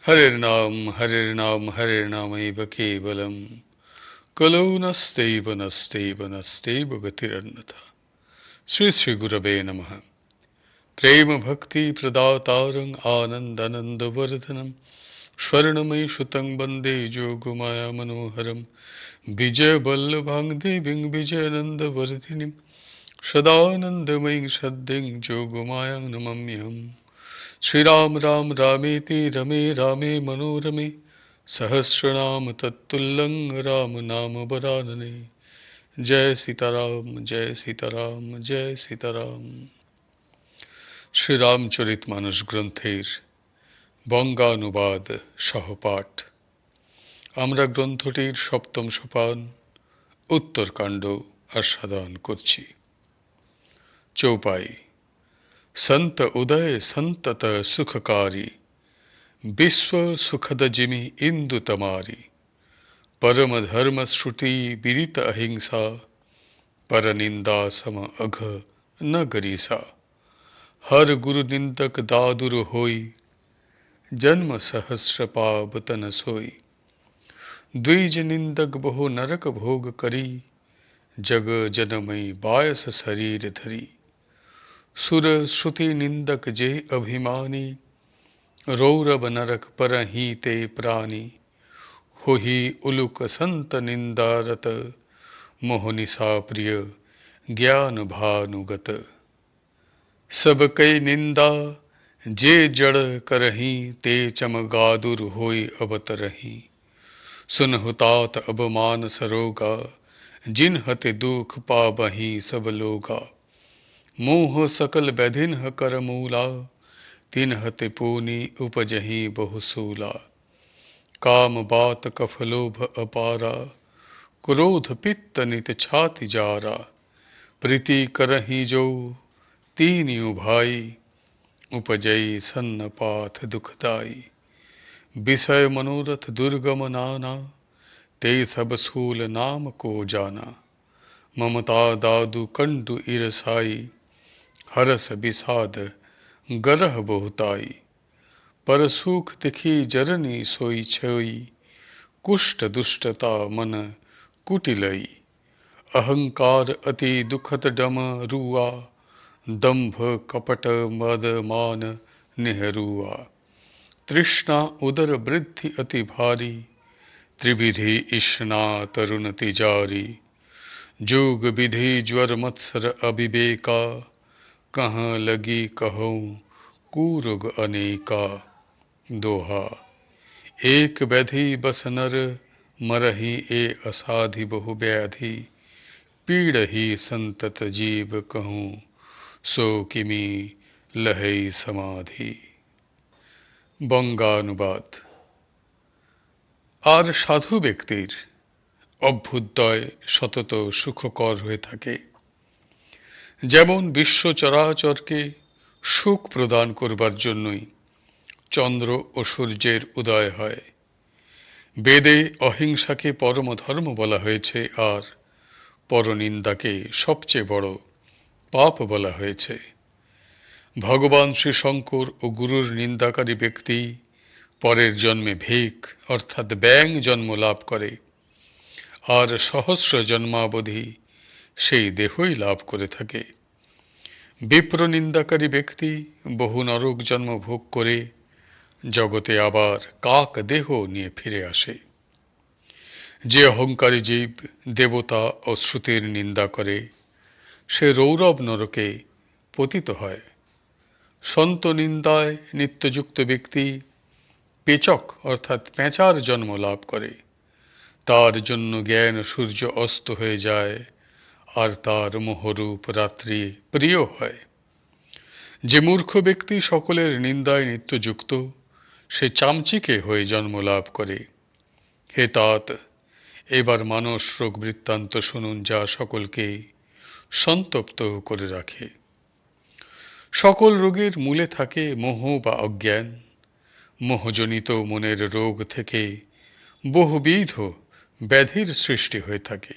हरे नाम एव केवलम कलौ नस्तैव गतिरन्यथा। श्री श्री गुरवे नमः। प्रेम भक्ति प्रदातारं आनंदानंद वर्धनम स्वर्णमयी सुतं वंदे जोगमाया मनोहरम विजय वल्लभां देवीं विजयानंद वर्धिनीं सदानंदमयीं सद्दिं जोगमायां नमाम्यहम्। श्री राम राम रामेति रमे रामे मनोरमे सहस्रनाम तत्तुल्यं राम नाम वरानने। जय सीताराम जय सीताराम जय सीताराम। श्री रामचरित मानस ग्रंथेर বঙ্গানুবাদ সহপাঠ। আমরা গ্রন্থটির সপ্তম সোপান उत्तरकांड आस्वादन করছি। चौपाई। संत उदय संतत सुखकारी विश्व सुखद जिमि इंदु तमारी परम धर्म श्रुति विदित अहिंसा पर निंदा सम अघ न गरीसा हर गुरु निंदक दादुर होई जन्म सहस्र पावतन सोई द्विज निंदक बहु नरक भोग करी जग जनमई बायस शरीर धरी सुर श्रुति निंदक जे अभिमानी रौरव नरक पर ही ते प्राणी होही उलुक संत निंदारत मोहनिसा प्रिय ज्ञान भानुगत सब कई निंदा जे जड़ करही ते चमगादुर होई अवतरही सुनहु तात अब मान सरोगा जिन हते दुख पाबही सब लोगा मोह सकल बैधिन्ह कर मूला तिन हते पूनी उपजही बहुसूला काम बात कफ लोभ अपारा क्रोध पित्त नित छाति जारा प्रीति करही जो तीनियो भाई उपजई सन्न पाथ दुखदाई विषय मनोरथ दुर्गम नाना ते सब सूल नाम को जाना ममता दादु कंडु इरसाई हरस विषाद गरह बहुताई पर सुख दिखी जरनी सोई छोई कुष्ठ दुष्टता मन कुटिलई अहंकार अति दुखत डम रुआ दंभ कपट मद मान नेहरूआ तृष्णा उदर वृद्धि अति भारी त्रिविधि इष्णा तरुण तिजारी जोग विधि ज्वर मत्सर अविवेका कहाँ लगी कहूँ कुरुग अनेका दोहा एक व्याधि बस नर मरही ए असाधि बहु व्याधि पीड़ही संतत जीव कहूँ सो किमी लहई समाधि। বঙ্গানুবাদ। আর সাধু ব্যক্তির অভ্যুদয় সতত সুখকর হয়ে থাকে, যেমন বিশ্ব চরাচরকে সুখ প্রদান করবার জন্যই চন্দ্র ও সূর্যের উদয় হয়। বেদে অহিংসাকে পরম ধর্ম বলা হয়েছে, আর পরনিন্দাকে সবচেয়ে বড় পাপ বলা হয়েছে। ভগবান শ্রী শঙ্কর ও গুরুর নিন্দাকারী ব্যক্তি পরের জন্মে ভিক অর্থাৎ ব্যাং জন্ম লাভ করে, আর সহস্র জন্মাবধি সেই দেহই লাভ করে থাকে। বিপ্র নিন্দাকারী ব্যক্তি বহু নরক জন্ম ভোগ করে জগতে আবার কাক দেহ নিয়ে ফিরে আসে। যে অহংকারী জীব দেবতা ও শ্রুতির নিন্দা করে সে রৌরব নরকে পতিত হয়। সন্ত নিন্দায় নিত্যযুক্ত ব্যক্তি পেচক অর্থাৎ পেঁচার জন্ম লাভ করে। তার জন্য জ্ঞান সূর্য অস্ত হয়ে যায়, আর তার মোহরূপ রাত্রি প্রিয় হয়। যে মূর্খ ব্যক্তি সকলের নিন্দায় নিত্যযুক্ত সে চামচিকে হয়ে জন্ম লাভ করে। হে तात, এবার মানস রোগ বৃত্তান্ত শুনুন, যা সকলকে সন্তপ্ত করে রাখে। সকল রোগের মূলে থাকে মোহ বা অজ্ঞান। মোহজনিত মনের রোগ থেকে বহুবিধ ব্যাধির সৃষ্টি হয়ে থাকে।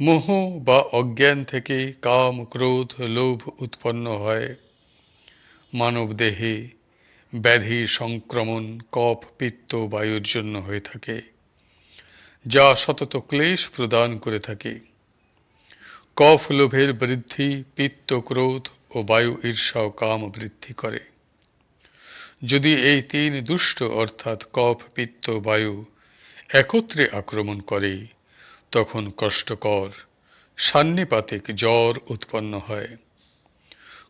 মোহ বা অজ্ঞান থেকে কাম ক্রোধ লোভ উৎপন্ন হয়। মানব দেহে ব্যাধি সংক্রমণ কফ পিত্ত বায়ুর জন্য হয়ে থাকে, যা সতত ক্লেশ প্রদান করে থাকে। কফ লোভের বৃদ্ধি, পিত্ত ক্রোধ ও বায়ু ঈর্ষা ও কাম বৃদ্ধি করে। যদি এই তিন দুষ্ট অর্থাৎ কফ পিত্ত বায়ু একত্রে আক্রমণ করে, তখন কষ্টকর সান্নিপাতিক জ্বর উৎপন্ন হয়।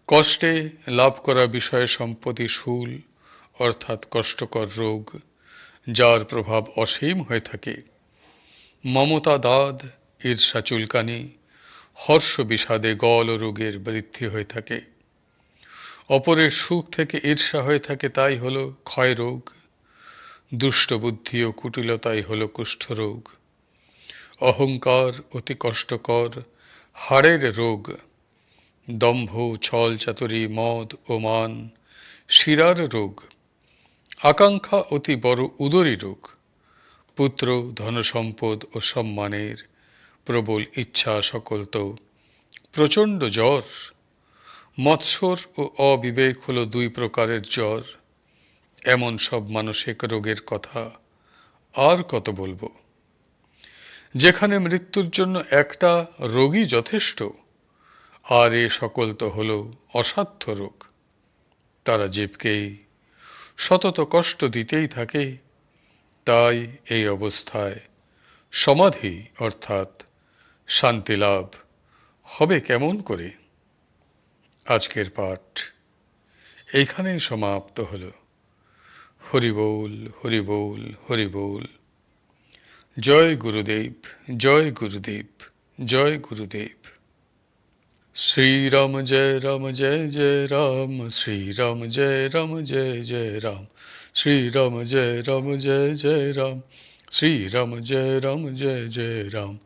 কষ্টে লাভ করা বিষয় সম্পত্তি শূল অর্থাৎ কষ্টকর রোগ, যার প্রভাব অসীম হয়ে থাকে। মমতা দাদ, ঈর্ষা চুলকানি, হর্ষ বিষাদে গল রোগের বৃদ্ধি হয়ে থাকে। অপরের সুখ থেকে ঈর্ষা হয়ে থাকে, তাই হলো ক্ষয় রোগ। দুষ্ট বুদ্ধি ও কুটিলতাই হলো কুষ্ঠরোগ। অহংকার অতি কষ্টকর হাড়ের রোগ। দম্ভ ছল চাতুরী মদ ও মান শিরার রোগ। আকাঙ্ক্ষা অতি বড় উদরী রোগ। পুত্র ধনসম্পদ ও সম্মানের প্রবল ইচ্ছা সকল তো প্রচণ্ড জ্বর। মৎসর ও অবিবেক হলো দুই প্রকারের জ্বর। এমন সব মানসিক রোগের কথা আর কত বলবো। যেখানে মৃত্যুর জন্য একটা রোগই যথেষ্ট, আর এ সকল তো হলো অসাধ্য রোগ। তারা জীবকেই সতত কষ্ট দিতেই থাকে। তাই এই অবস্থায় সমাধি অর্থাৎ শান্তি লাভ হবে কেমন করে? আজকের পাঠ এইখানেই সমাপ্ত হলো। হরি বল, হরি বল, হরি বল। জয় গুরুদেব, জয় গুরুদেব, জয় গুরুদেব। श्रीराम जय जय जय राम, श्रीराम जय जय जय राम, श्रीराम जय जय राम, श्रीराम जय जय जय राम,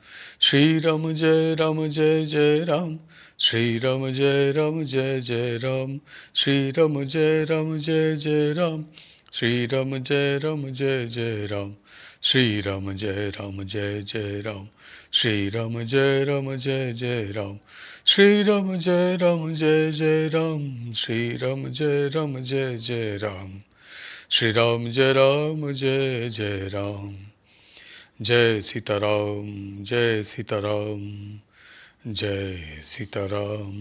श्रीराम जय जय जय राम, श्रीराम जय जय जय राम, श्रीराम जय जय जय राम, श्रीराम जय जय जय राम, श्रीराम जय जय जय राम, श्रीराम जय जय जय राम, श्रीराम जय जय राम, श्रीराम जय जय जय राम, श्रीराम जय जय राम। जय सीताराम, जय सीताराम, जय सीताराम।